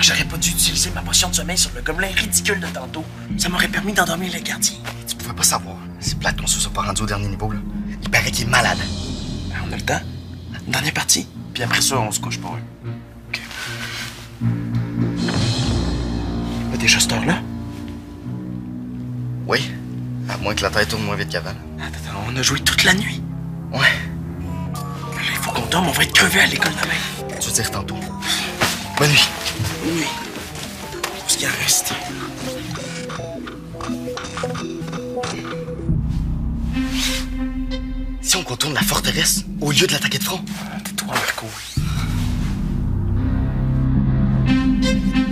que j'aurais pas dû utiliser ma potion de sommeil sur le gobelin ridicule de tantôt. Ça m'aurait permis d'endormir le gardien. Tu pouvais pas savoir. C'est plate qu'on se soit pas rendu au dernier niveau, là. Il paraît qu'il est malade. Ben, on a le temps. Une dernière partie. Puis après ça, on se couche pour eux. OK. Pas déjà cette heure-là? Oui. À moins que la tête tourne moins vite qu'avant. Attends, on a joué toute la nuit. Ouais. Là, il faut qu'on dorme, on va être crevés à l'école demain. Tu veux dire tantôt. Bonne nuit. Oui. Tout ce qui en reste. Si on contourne la forteresse au lieu de l'attaquer de front. Tais-toi, Marco.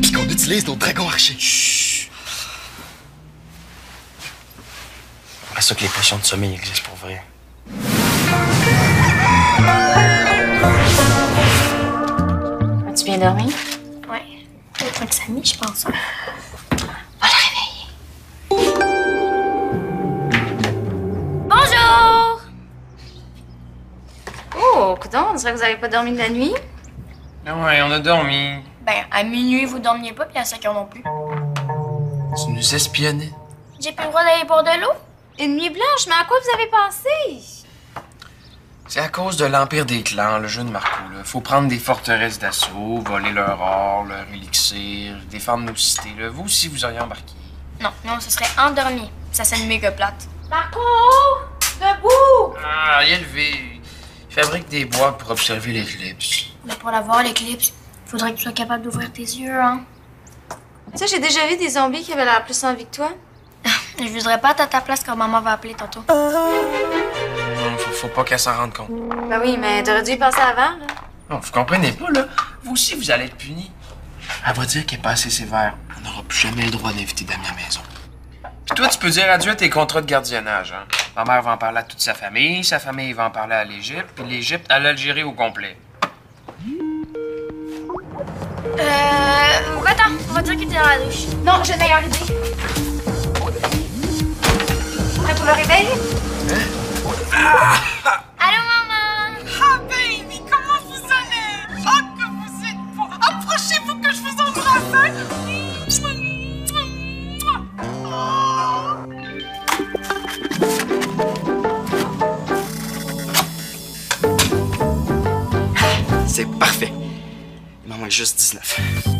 Puis qu'on utilise nos dragons archers. Chut. C'est pour ça que les potions de sommeil existent pour vrai. As-tu bien dormi? Ouais. Pas de Samy, je pense. Va le réveiller. Bonjour! Oh, coudonc, on dirait que vous avez pas dormi de la nuit. Ouais, on a dormi. Ben, à minuit, vous dormiez pas, puis à 5 heures non plus. Tu nous espionnais. J'ai plus le droit d'aller boire de l'eau? Une nuit blanche, mais à quoi vous avez pensé? C'est à cause de l'Empire des clans, le jeu de Marco. Là. Faut prendre des forteresses d'assaut, voler leur or, leur élixir, défendre nos cités. Là. Vous aussi, vous auriez embarqué. Non, non, ce serait endormi. Ça serait une méga plate. Marco! Debout! Ah, il est levé. Il fabrique des bois pour observer l'éclipse. Mais pour la voir, l'éclipse, faudrait que tu sois capable d'ouvrir tes yeux, hein. Tu sais, j'ai déjà vu des zombies qui avaient l'air plus envie que toi. Je voudrais pas être à ta place quand maman va appeler tantôt. Faut pas qu'elle s'en rende compte. Ben oui, mais t'aurais dû y penser avant, là. Non, vous comprenez pas, là. Vous aussi, vous allez être punis. Elle va dire qu'elle est pas assez sévère. On n'aura plus jamais le droit d'inviter d'amis à la maison. Puis toi, tu peux dire adieu à tes contrats de gardiennage, hein. Ma mère va en parler à toute sa famille va en parler à l'Égypte, puis l'Égypte à l'Algérie au complet. Va-t'en, on va dire que t'es dans la douche. Non, j'ai une meilleure idée. Prêt pour le réveil? Allô, maman? Ah, baby, comment vous allez? Oh, que vous êtes beau! Approchez-vous que je vous embrasse, hein? C'est parfait. Il m'en manque juste 19. Vous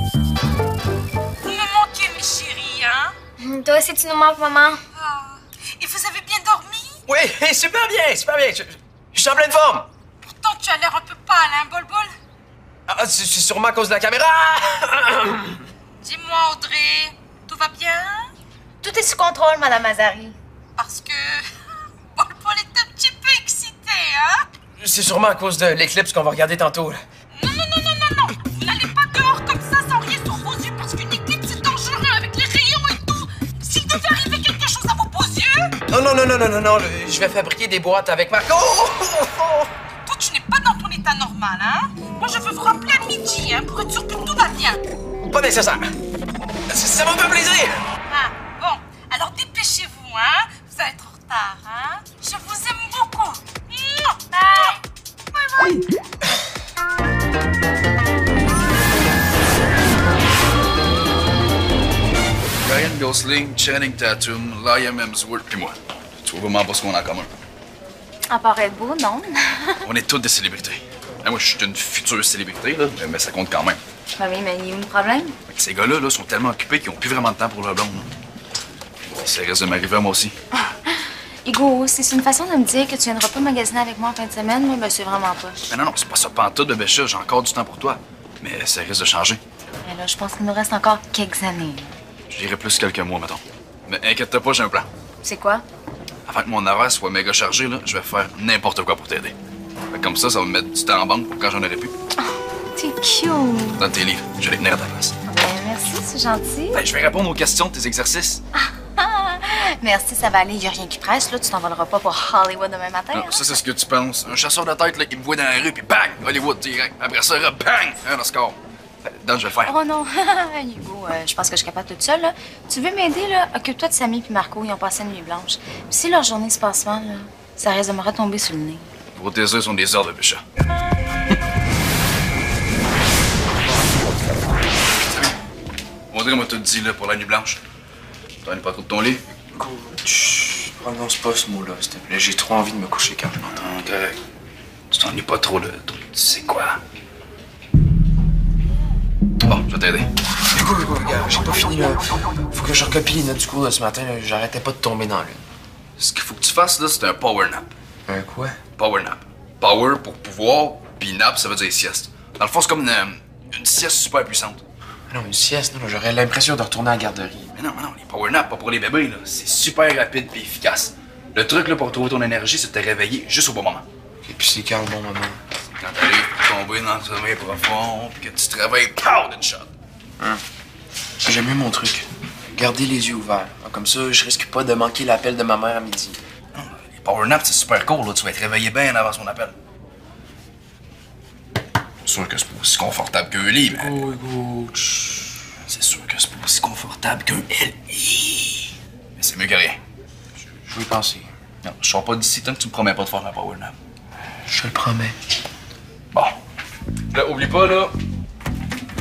me manquez, mes chéris, hein? Toi aussi, tu nous manques, maman. Ah. Et vous avez bien dormi? Oui, super bien, super bien. Je suis en pleine forme. Pourtant, tu as l'air un peu pâle, hein, Bol-Bol? Ah, c'est sûrement à cause de la caméra. Dis-moi, Audrey, tout va bien? Tout est sous contrôle, Madame Mazari. Parce que Bol-Bol est un petit peu excité, hein? C'est sûrement à cause de l'éclipse qu'on va regarder tantôt. Là. Non, non, non, non, non, non! Vous n'allez pas dehors comme ça sans rien sur vos yeux parce qu'une éclipse c'est dangereux avec les rayons et tout! S'il devait arriver quelque chose à vos beaux yeux! Non, non, non, non, non, non, non, je vais fabriquer des boîtes avec Marco. Toi, tu n'es pas dans ton état normal, hein? Moi, je veux vous rappeler à midi, hein, pour être sûr que tout va bien. Pas nécessaire. Ça me fait plaisir. Ah, bon. Alors, dépêchez-vous, hein? Vous allez être en retard, hein? Je vous aime beaucoup. Bye. Bye, bye. Ryan Gosling, Channing Tatum, Liam Hemsworth, puis moi. Tu vois vraiment pas ce qu'on a en commun. À part être beau, non? On est toutes des célébrités. Moi, je suis une future célébrité, là, mais ça compte quand même. Ben oui, mais il y a où le problème? Ces gars-là là, sont tellement occupés qu'ils ont plus vraiment de temps pour leur blonde. Là. Ça risque de m'arriver à moi aussi. Hugo, si c'est une façon de me dire que tu viendras pas magasiner avec moi en fin de semaine, moi, ben c'est vraiment pas. Mais non, non, c'est pas ça pantoute, bébé chat. J'ai encore du temps pour toi. Mais ça risque de changer. Mais là, je pense qu'il nous reste encore quelques années. Je dirais plus quelques mois, mettons. Mais inquiète-toi pas, j'ai un plan. C'est quoi? Avant que mon horaire soit méga chargé, là, je vais faire n'importe quoi pour t'aider. Comme ça va me mettre du temps en banque pour quand j'en aurai plus. T'es cute! Dans tes livres, je vais les tenir à ta place. Ben merci, c'est gentil. Ben, je vais répondre aux questions de tes exercices. Merci, ça va aller, y a rien qui presse, là, tu t'envoleras pas pour Hollywood demain matin. Non, hein? ça, c'est ce que tu penses. Un chasseur de tête, là, il me voit dans la rue, puis bang! Hollywood direct. Après ça, là, bang! Un Oscar. Donc, je vais le faire. Oh non, Hugo, je pense que je suis capable toute seule, là. Tu veux m'aider, là? Occupe-toi de Samy puis Marco, ils ont passé une nuit blanche. Puis si leur journée se passe mal, là, ça risque de me retomber sur le nez. Pour tes yeux sont des ordres de chat. Audrey m'a tout dit là, pour la nuit blanche. T'en es pas trop de ton lit? Coach, prononce pas ce mot-là, s'il te plaît. J'ai trop envie de me coucher quand je m'entends. Correct. Tu t'ennuies pas trop, là. Tu sais quoi? Bon, je vais t'aider. Écoute, regarde, j'ai pas fini, là. Faut que je recopie les notes du cours de ce matin, là. J'arrêtais pas de tomber dans l'une. Ce qu'il faut que tu fasses, là, c'est un power nap. Un quoi? Power nap. Power pour pouvoir, puis nap, ça veut dire sieste. Dans le fond, c'est comme une sieste super puissante. Non, une sieste, là, j'aurais l'impression de retourner à la garderie. Mais non, les power nap, pas pour les bébés, là. C'est super rapide puis efficace. Le truc, là, pour trouver ton énergie, c'est de te réveiller juste au bon moment. Et puis c'est quand le bon moment? Quand t'arrives pour tomber dans le sommeil profond, puis que tu te réveilles, pow, d'une shot. J'aime mieux mon truc. Garder les yeux ouverts. Comme ça, je risque pas de manquer l'appel de ma mère à midi. Non, les power naps, c'est super cool, là. Tu vas être réveillé bien avant son appel. C'est sûr que c'est pas aussi confortable qu'un lit, mais... C'est sûr que c'est pas aussi confortable qu'un LI. Mais c'est mieux que rien. Je vais y penser. Non, je sors pas d'ici tant que tu me promets pas de faire un power nap. Je te le promets. Bon. Là, oublie pas, là.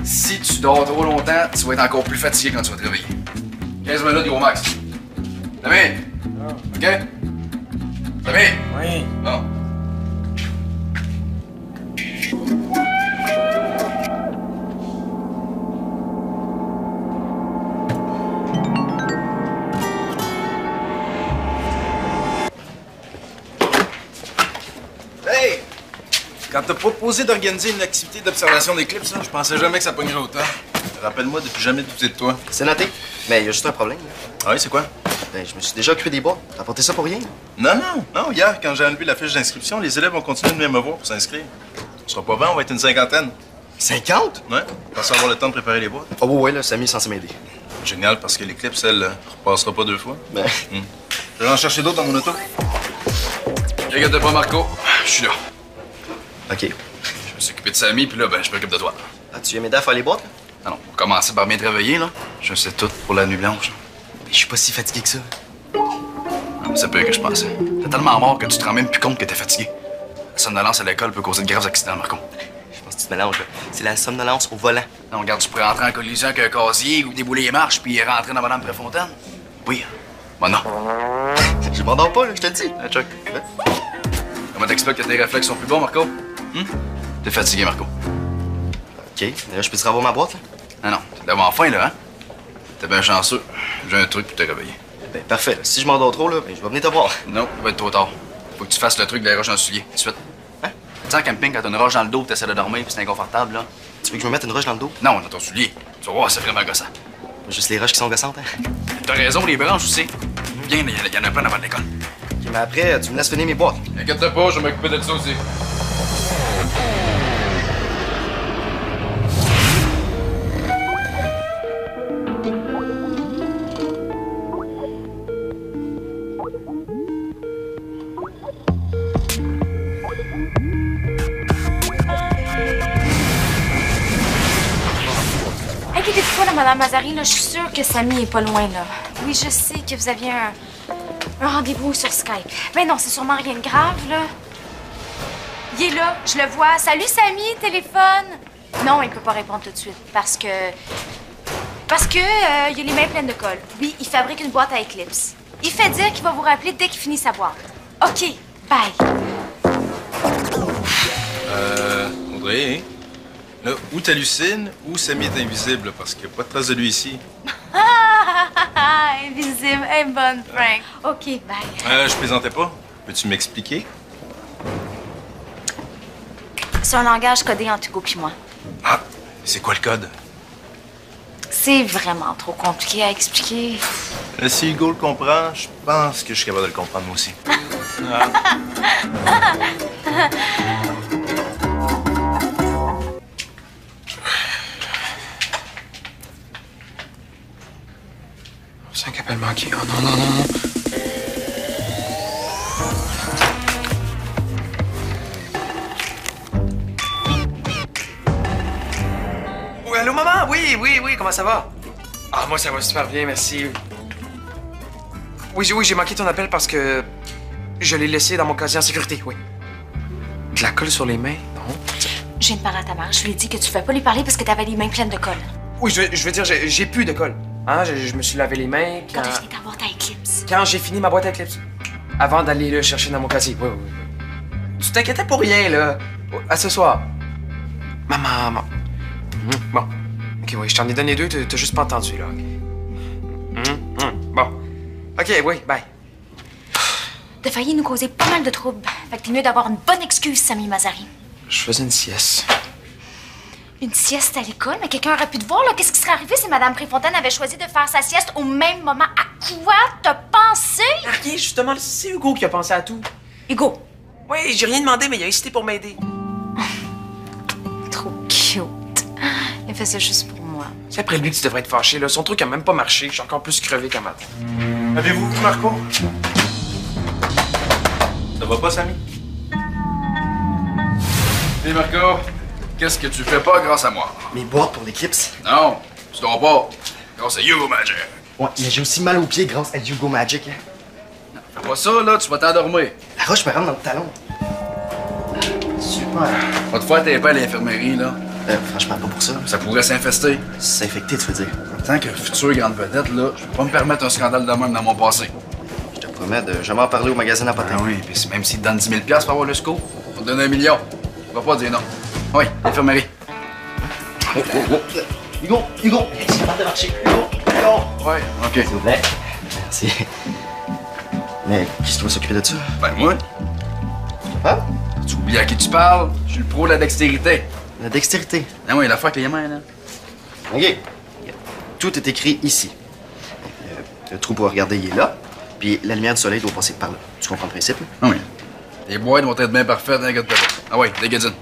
Si tu dors trop longtemps, tu vas être encore plus fatigué quand tu vas te réveiller. 15 minutes, gros max. David! OK? David! Oui. Bon. Hey! Quand t'as proposé d'organiser une activité d'observation d'éclipse, je pensais jamais que ça pognerait autant. Rappelle-moi de plus jamais douter de toi. C'est noté. Mais il y a juste un problème. Ah oui, c'est quoi? Ben, je me suis déjà occupé des boîtes. T'as apporté ça pour rien? Non. Hier, quand j'ai enlevé la fiche d'inscription, les élèves ont continué de venir me voir pour s'inscrire. Ce sera pas bon, on va être une cinquantaine. 50? Ouais. Pensez avoir le temps de préparer les boîtes. Oh, ouais, là, Samy est censé m'aider. Génial, parce que l'éclipse, elle, repassera pas 2 fois. Ben, Je vais en chercher d'autres dans mon auto. Inquiète pas, Marco. Je suis là. OK. Je me suis occupé de Samy, puis là, ben, je m'occupe de toi. Ah, tu viens m'aider à faire les boîtes? Là? Non, pour commencer par bien te réveiller, là. Je sais tout pour la nuit blanche. Ben, je suis pas si fatigué que ça. Non, c'est pire que je pensais. T'es tellement mort que tu te rends même plus compte que t'es fatigué. La somnolence à l'école peut causer de graves accidents, Marco. Je pense que tu te mélanges, là. C'est la somnolence au volant. Non, regarde, tu pourrais rentrer en collision avec un casier ou débouler les marches puis rentrer dans Madame Préfontaine. Oui. Bon, non. Je m'endors pas, là, je te le dis. Hey, Chuck. Comment t'expliques que tes réflexes sont plus bons, Marco? T'es fatigué, Marco. OK. Là, je peux te revoir ma boîte, là? Non, t'es d'avoir faim, là, hein? T'es bien chanceux. J'ai un truc pour te réveiller. Ben, parfait. Là. Si je m'endors trop, là, ben, je vais venir te voir. Non, il va être trop tard. Faut que tu fasses le truc de la roche dans le soulier, tout de suite. Hein? Tu sais, en camping, quand t'as une roche dans le dos, t'essaies de dormir puis c'est inconfortable, là? Tu veux que je me mette une roche dans le dos? Non, dans ton soulier. Tu vas voir, c'est vraiment gossant. Juste les roches qui sont gossantes, hein? T'as raison, les branches aussi. Viens, il y en a plein avant l'école. OK, mais après, tu me laisses finir mes boîtes. Inquiète-toi pas, je vais m'occuper de ça aussi. Inquiétez-vous pas, là, Madame Mazari, là, je suis sûre que Samy est pas loin, là. Oui, je sais que vous aviez un rendez-vous sur Skype. Ben non, c'est sûrement rien de grave, là. Il est là, je le vois. Salut, Samy, téléphone. Non, il peut pas répondre tout de suite, parce que il a les mains pleines de colle. Oui, il fabrique une boîte à Eclipse. Il fait dire qu'il va vous rappeler dès qu'il finit sa boîte. OK, bye. Audrey, hein? Là, ou t'hallucines, ou Samy est invisible, parce qu'il n'y a pas de trace de lui ici. Invisible. Hey, bonne prank. OK, bye. Je plaisantais pas. Peux-tu m'expliquer? C'est un langage codé entre Hugo puis moi. Ah, c'est quoi le code? C'est vraiment trop compliqué à expliquer. Si Hugo le comprend, je pense que je suis capable de le comprendre moi aussi. Cinq appels manqués. Oh non. Oui, allô, maman? Oui, comment ça va? Ah, moi, ça va super bien, merci. Oui, j'ai manqué ton appel parce que je l'ai laissé dans mon casier en sécurité, oui. De la colle sur les mains? Non. Je viens de parler à ta mère. Je lui ai dit que tu ne pouvais pas lui parler parce que t'avais les mains pleines de colle. Oui, je veux dire, j'ai plus de colle. Hein, je me suis lavé les mains Quand t'as fini ta boîte à Eclipse. quand j'ai fini ma boîte à Eclipse. Avant d'aller le chercher dans mon casier. Oui. Tu t'inquiétais pour rien, là. À ce soir. Maman. Bon. Ok, oui, je t'en ai donné 2, t'as juste pas entendu, là. Bon. Ok, oui, bye. T'as failli nous causer pas mal de troubles. Fait que t'es mieux d'avoir une bonne excuse, Samy Mazari. Je faisais une sieste. Une sieste à l'école? Mais quelqu'un aurait pu te voir, là. Qu'est-ce qui serait arrivé si Madame Préfontaine avait choisi de faire sa sieste au même moment? À quoi t'as pensé? Rien, justement, c'est Hugo qui a pensé à tout. Hugo. Oui, j'ai rien demandé, mais il a hésité pour m'aider. Trop cute. Il fait ça juste pour moi. C'est après lui que tu devrais être fâché, là. Son truc a même pas marché. Je suis encore plus crevé qu'un matin. Avez-vous vu Marco? Ça va pas, Samy? Hé, Marco, qu'est-ce que tu fais pas grâce à moi? Mes boîtes pour l'éclipse. Non, tu dors pas. Grâce à You Magic. Ouais, mais j'ai aussi mal aux pieds grâce à Hugo Magic. Fais pas ça, là, tu vas t'endormir. La roche me rentre dans le talon. Super. Va te faire tes pas à l'infirmerie, là. Franchement, pas pour ça. Ça pourrait s'infester. C'est infecté, tu veux dire. En tant que future grande vedette, là, je peux pas me permettre un scandale de même dans mon passé. Je te promets de jamais en parler au magasin à potin. Ah oui, puis même s'il te donne 10 000 pour avoir le scoop, on te donne 1 million. Tu vas pas dire non. Oui, l'infirmerie. Hugo, c'est pas de marcher. Hugo. Ouais, OK. S'il vous plaît. Merci. Mais qui doit s'occuper de ça? Ben, moi. Hein? Tu oublies à qui tu parles? Je suis le pro de la dextérité. La dextérité. Ah oui, la fois avec les mains, là. OK. Tout est écrit ici. Le trou pour regarder, il est là. Puis la lumière du soleil doit passer par là. Tu comprends le principe? Ah oui. Les boîtes vont être bien parfaites, n'inquiète pas. Ah oui, dégadine.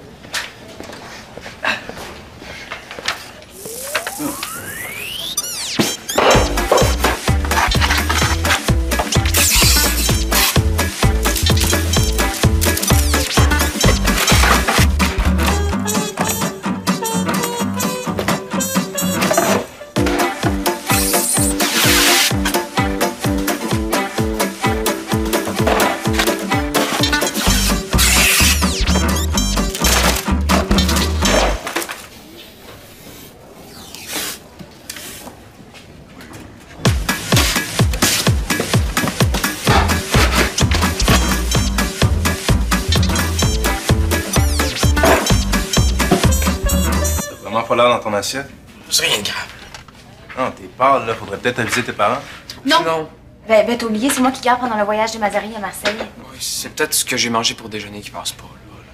Pas l'air dans ton assiette? C'est rien de grave. Non, t'es pâle, là. Faudrait peut-être aviser tes parents. Non. Ben, t'as oublié, c'est moi qui garde pendant le voyage de Mazari à Marseille. Oui, c'est peut-être ce que j'ai mangé pour déjeuner qui passe pas,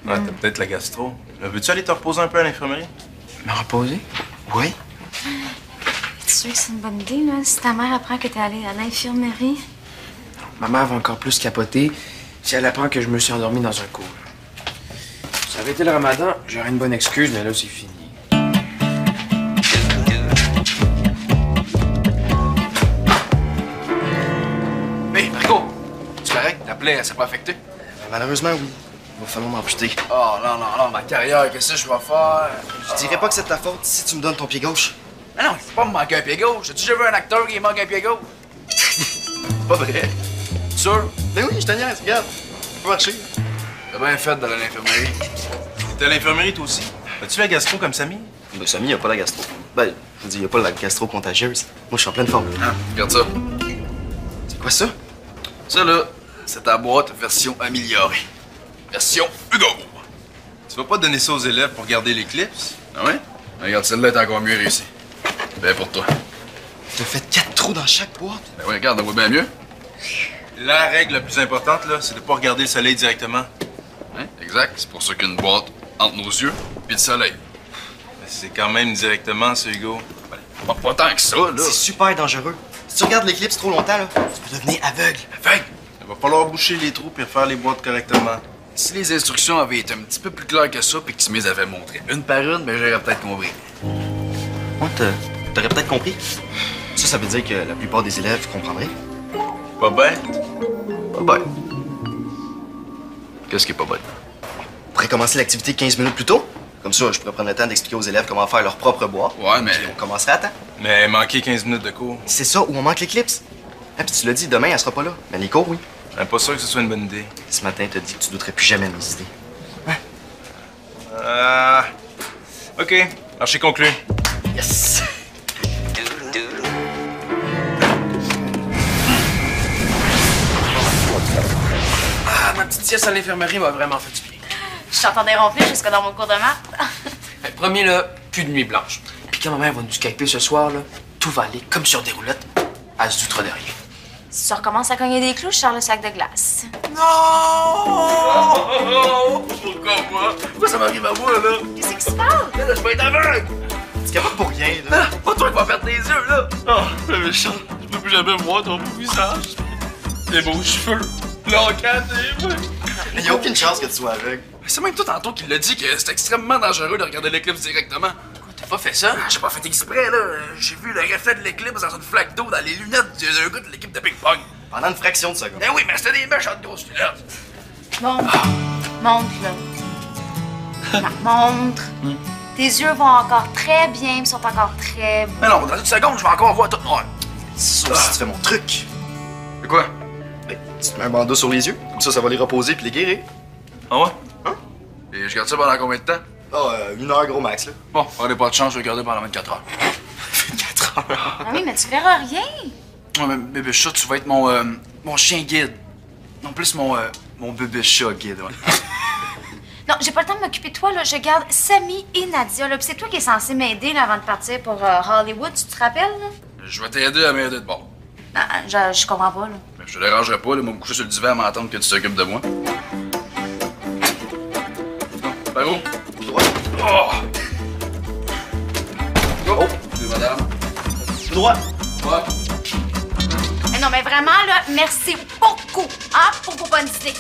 là. Ouais, t'as peut-être la gastro. Veux-tu aller te reposer un peu à l'infirmerie? Me reposer? Oui. Es-tu sûr que c'est une bonne idée, là, si ta mère apprend que t'es allée à l'infirmerie? Ma mère va encore plus capoter si elle apprend que je me suis endormi dans un cours. Si ça avait été le ramadan, j'aurais une bonne excuse, mais là, c'est fini. Hé, Marco! Tu correct? Ta plaie, elle s'est pas affectée? Malheureusement, oui. Il va falloir m'amputer. Oh, non, ma carrière, qu'est-ce que je vais faire? Je dirais pas que c'est de ta faute si tu me donnes ton pied gauche. Ah non, c'est pas me manquer un pied gauche. As-tu déjà vu un acteur qui manque un pied gauche? Pas vrai. Sûr? Ben oui, je te niaise, regarde. Ça peut marcher. T'as bien fait d'aller à l'infirmerie. T'es à l'infirmerie, toi aussi. As-tu la gastro comme Samy? Ben, Samy, il a pas la gastro. Ben, je veux dire, il a pas la gastro contagieuse. Moi, je suis en pleine forme. Ah, regarde ça. C'est quoi ça? Ça, là, c'est ta boîte version améliorée. Version Hugo. Tu vas pas donner ça aux élèves pour garder l'éclipse? Ah ouais? Regarde, celle-là est encore mieux réussie. Ben pour toi. T'as fait 4 trous dans chaque boîte? Ben oui, regarde, on voit bien mieux. La règle la plus importante, là, c'est de pas regarder le soleil directement. Hein? Exact. C'est pour ça qu'une boîte entre nos yeux puis le soleil. Mais c'est quand même directement, ça, Hugo. Pas tant que ça, là. C'est super dangereux. Si tu regardes l'éclipse trop longtemps, là, tu peux devenir aveugle. Aveugle! Il va falloir boucher les trous et refaire les boîtes correctement. Si les instructions avaient été un petit peu plus claires que ça puis que tu me les avais montrées une par une, ben j'aurais peut-être compris. Ouais, t'aurais peut-être compris. Ça veut dire que la plupart des élèves comprendraient. Pas bête. Pas bête. Qu'est-ce qui est pas bête? On pourrait commencer l'activité 15 minutes plus tôt. Comme ça, je pourrais prendre le temps d'expliquer aux élèves comment faire leur propre boîte. Ouais, mais... Puis on commencerait à temps. Mais manquer 15 minutes de cours. C'est ça, où on manque l'éclipse. Ah, puis tu l'as dit, demain, elle sera pas là. Mais les cours, oui. Ben, pas sûr que ce soit une bonne idée. Ce matin, t'as dit que tu douterais plus jamais de mes idées. OK. Marché conclu. Yes! Ma petite sieste à l'infirmerie m'a vraiment fait du bien. Je t'entendais ronfler jusque dans mon cours de maths. Ben, premier, là, plus de nuit blanche. Puis quand ma mère va nous skyper ce soir, là, tout va aller comme sur des roulettes. Elle se doutera de rien. Si tu recommences à cogner des clous, je sors le sac de glace. Non! Pourquoi moi? Pourquoi ça m'arrive à moi, là? Qu'est-ce qui se passe? Là, je vais être aveugle! Tu capable pour rien, là. Pas toi qui vas perdre tes yeux, là! Oh, le méchant, je peux plus jamais voir ton beau visage. Tes beaux cheveux, l'encadré, Il y a aucune chance que tu sois aveugle. C'est même toi tantôt qui l'a dit que c'est extrêmement dangereux de regarder l'éclipse directement. T'as pas fait ça? J'ai pas fait exprès, là. J'ai vu le reflet de l'éclipse dans une flaque d'eau dans les lunettes d'un gars de l'équipe de ping-pong. Pendant une fraction de seconde. Eh oui, mais c'était des méchantes grosses lunettes. Montre. Montre, là. Montre. Tes yeux vont encore très bien, ils sont encore très beaux. Mais non, dans une seconde, je vais encore voir tout noir. Sauf si tu fais mon truc. C'est quoi? Ben, tu te mets un bandeau sur les yeux, comme ça va les reposer puis les guérir. Ah ouais? Hein? Et je garde ça pendant combien de temps? Ah, 1 heure gros max, là. Bon, on n'a pas de chance, je vais garder pendant 24 heures. 24 heures. Ah oui, mais tu verras rien. Ouais, mais bébé chat, tu vas être mon chien guide. Non plus mon bébé chat guide, ouais. Non, j'ai pas le temps de m'occuper de toi, là. Je garde Samy et Nadia, là. Puis c'est toi qui es censé m'aider, là, avant de partir pour Hollywood, tu te rappelles, là? Je vais t'aider à m'aider de bord. Non, je comprends pas, là. Mais je te dérangerai pas, là, moi me coucher sur le divan à m'entendre que tu t'occupes de moi. Par où? Droit. Oh! Oh! Oui, madame. Droit. Ouais. Mais non, mais vraiment, là, merci beaucoup, hein, pour vos bonnes idées.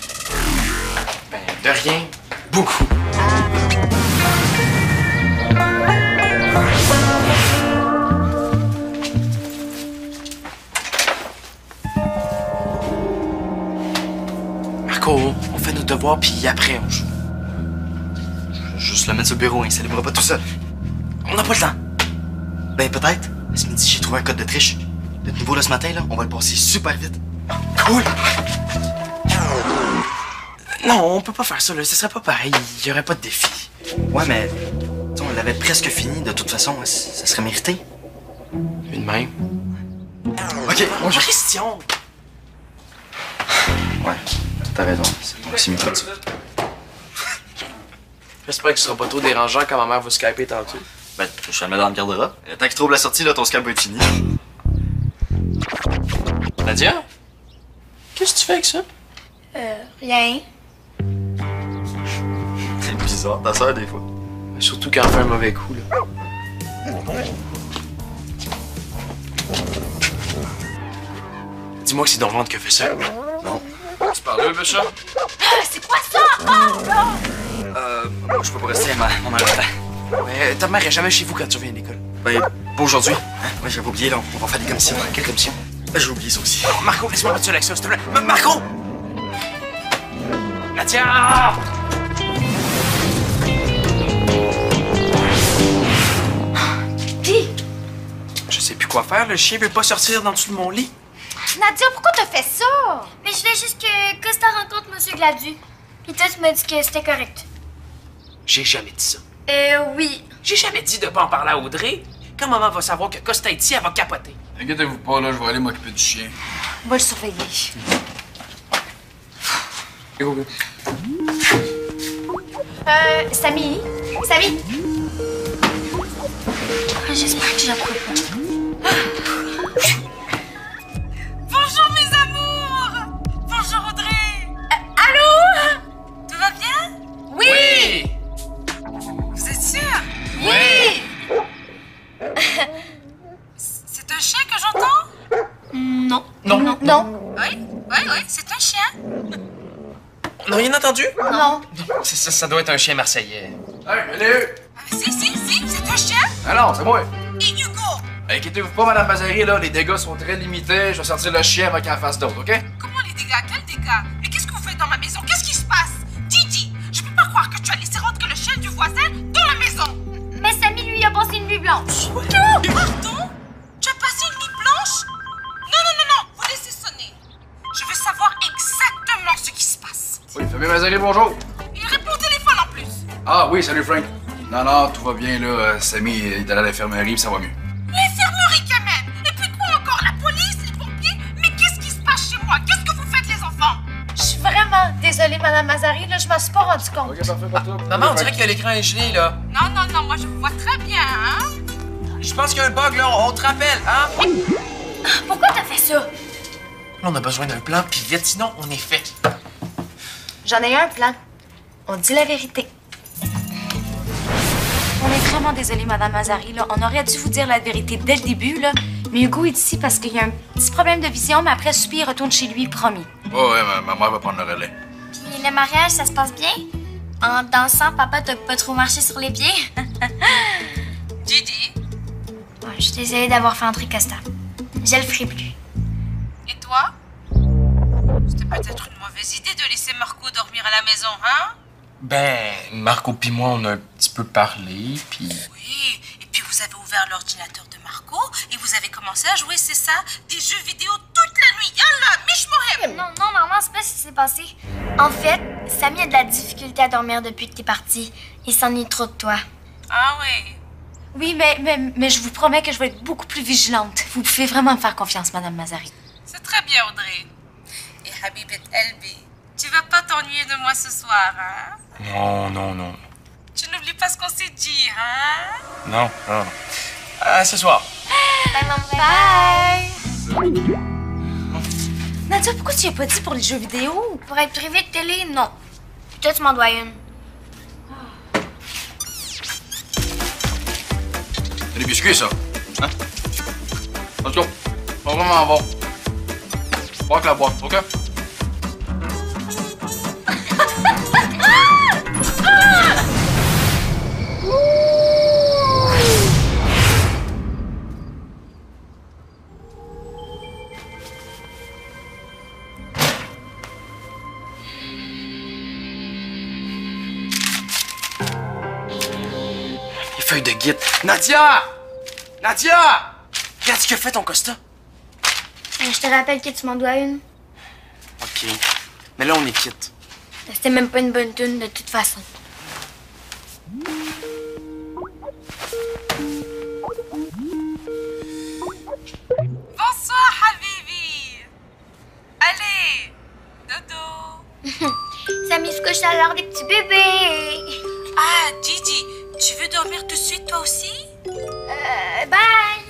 Ben, de rien. Beaucoup. Marco, on fait nos devoirs, puis après, on joue. Juste le mettre sur le bureau, hein, ça livrera pas tout seul. On n'a pas le temps. Ben, peut-être. Ce midi, j'ai trouvé un code de triche. Le nouveau, là, ce matin, là, on va le passer super vite. Cool. Non, on peut pas faire ça, là. Ce serait pas pareil. Il y aurait pas de défi. Ouais, mais tu sais, on l'avait presque fini. De toute façon, ça serait mérité. Une main. OK, moi, Christian! Ouais, t'as raison. C'est mieux comme ça. J'espère que ce sera pas trop dérangeant quand ma mère va skyper tantôt. Ben, je te le mets dans le garde-robe. Tant qu'il trouve la sortie, là, ton scalp va être fini. Nadia? Qu'est-ce que tu fais avec ça? Rien. C'est bizarre, ta sœur, des fois. Surtout quand on fait un mauvais coup, là. Dis-moi que c'est ton ventre qui a fait ça. Non. Tu parles, bébé chat? C'est quoi ça? Oh, là! Moi, je peux pas rester, ma mère attend. Mais ta mère est jamais chez vous quand tu reviens de l'école. Ben, pas aujourd'hui. Hein? Ouais, j'avais oublié, là. On va faire des commissions. Quelle commission? J'ai oublié ça aussi. Marco, laisse-moi pas seul avec ça, s'il te plaît. Marco! Nadia! Pis, Je sais plus quoi faire, le chien veut pas sortir d'en dessous de mon lit. Nadia, pourquoi t'as fait ça? Mais je voulais juste que Costa rencontre M. Gladu. Puis toi, tu m'as dit que c'était correct. J'ai jamais dit ça. Oui. J'ai jamais dit de pas en parler à Audrey. Quand maman va savoir que Costa est ici, elle va capoter. Inquiétez-vous pas, là, je vais aller m'occuper du chien. On va le surveiller. Samy? Samy? J'espère que j'apprends pas. Bonjour mes amours! Bonjour Audrey! Allô? Tout va bien? Oui! Vous êtes sûr? Oui! C'est un chien que j'entends? Non. Non. Non. Oui, c'est un chien. On n'a rien entendu? Non. Ça doit être un chien marseillais. Hey, salut! Si, c'est un chien. Ah non, c'est moi! Et Hugo? Inquiétez-vous pas, Madame Mazari, là, les dégâts sont très limités. Je vais sortir le chien avant qu'il en fasse d'autres, OK? Comment les dégâts? Quels dégâts? Mais qu'est-ce que vous faites dans ma maison? Qu'est-ce qui se passe? Didi, je peux pas croire que tu as laissé rentrer le chien du voisin dans la maison. Mais Samy, lui, a passé une nuit blanche. Pardon? Tu as passé une nuit blanche? Non, vous laissez sonner. Je veux savoir exactement ce qui se passe. Oui, Fabien Mazari, bonjour! Il répond au téléphone en plus. Ah oui, salut Frank. Non, tout va bien, là. Sammy est allé à l'infirmerie, puis ça va mieux. L'infirmerie quand même. Et puis quoi encore? La police, les pompiers? Mais qu'est-ce qui se passe chez moi? Qu'est-ce que vous faites les enfants? Je suis vraiment désolée, Madame Mazari, là, je m'en suis pas rendu compte. Ok, parfait, pas toi. Maman, on dirait que l'écran est gelé, là. Non, non, non, moi je vous vois très bien, hein? Je pense qu'il y a un bug, là. On te rappelle, hein? Pourquoi t'as fait ça? Là, on a besoin d'un plan, puis vite, sinon, on est fait. J'en ai un plan. On dit la vérité. On est vraiment désolé, Madame Mazari, là. On aurait dû vous dire la vérité dès le début, là. Mais Hugo est ici parce qu'il y a un petit problème de vision, mais après, Soupy, il retourne chez lui, promis. Oh, ouais, ma mère va prendre le relais. Puis le mariage, ça se passe bien? En dansant, papa t'a pas trop marché sur les pieds? Didi, Ouais, je suis désolée d'avoir fait entrer Costa. Je le ferai plus. et toi? C'était peut-être une mauvaise idée de laisser Marco dormir à la maison, hein? Ben, Marco puis moi, on a un petit peu parlé, puis... Oui, et puis vous avez ouvert l'ordinateur de Marco et vous avez commencé à jouer, c'est ça? Des jeux vidéo toute la nuit. Yallah, Mish Mohem! Non, non, maman, c'est pas ce qui s'est passé. En fait, Samy a de la difficulté à dormir depuis que t'es partie. Il s'ennuie trop de toi. Ah oui. Oui, mais je vous promets que je vais être beaucoup plus vigilante. Vous pouvez vraiment me faire confiance, Madame Mazari. C'est très bien, Audrey. Et Habibet Elbi, tu vas pas t'ennuyer de moi ce soir, hein? Non, non, non. Tu n'oublies pas ce qu'on s'est dit, hein? Non, non. À ce soir. Bye, maman. Bye! Nadia, pourquoi tu y as pas dit pour les jeux vidéo? Pour être privé de télé, non. Puis toi, tu m'en dois une. C'est des biscuits, ça. Hein? Let's go. Pas vraiment bon. Pas que la boîte, OK? Les feuilles de guide. Nadia! Nadia! Regarde ce que fait ton Costa. Je te rappelle que tu m'en dois une. OK. Mais là, on est quitte. C'était même pas une bonne tune de toute façon. Bonsoir, Habibi. Allez, dodo. Samy se couche à l'heure des petits bébés. Ah, Gigi, tu veux dormir tout de suite, toi aussi? Bye.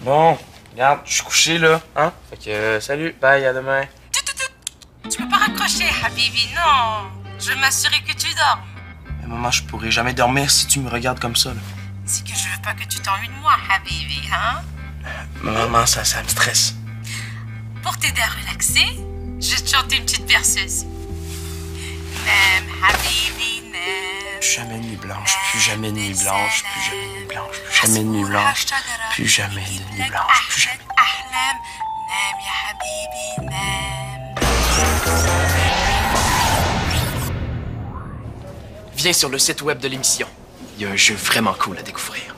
Bon, regarde, je suis couché, là. Hein? Fait que, salut, bye, à demain. Tu peux pas raccrocher, Habibi, non. Je vais m'assurer que tu dormes. Mais maman, je pourrais jamais dormir si tu me regardes comme ça, là. C'est que je veux pas que tu t'ennuies de moi, Habibi, hein? Maman, ça me stresse. Pour t'aider à relaxer, je vais te chanter une petite berceuse. Nem, Habibi, nem. Plus jamais de nuit blanche, plus jamais de nuit blanche, plus jamais de nuit blanche, plus jamais de nuit blanche, plus jamais de nuit blanche, plus jamais. Ahlam, nem, ya Habibi, nem. Viens sur le site web de l'émission. Il y a un jeu vraiment cool à découvrir.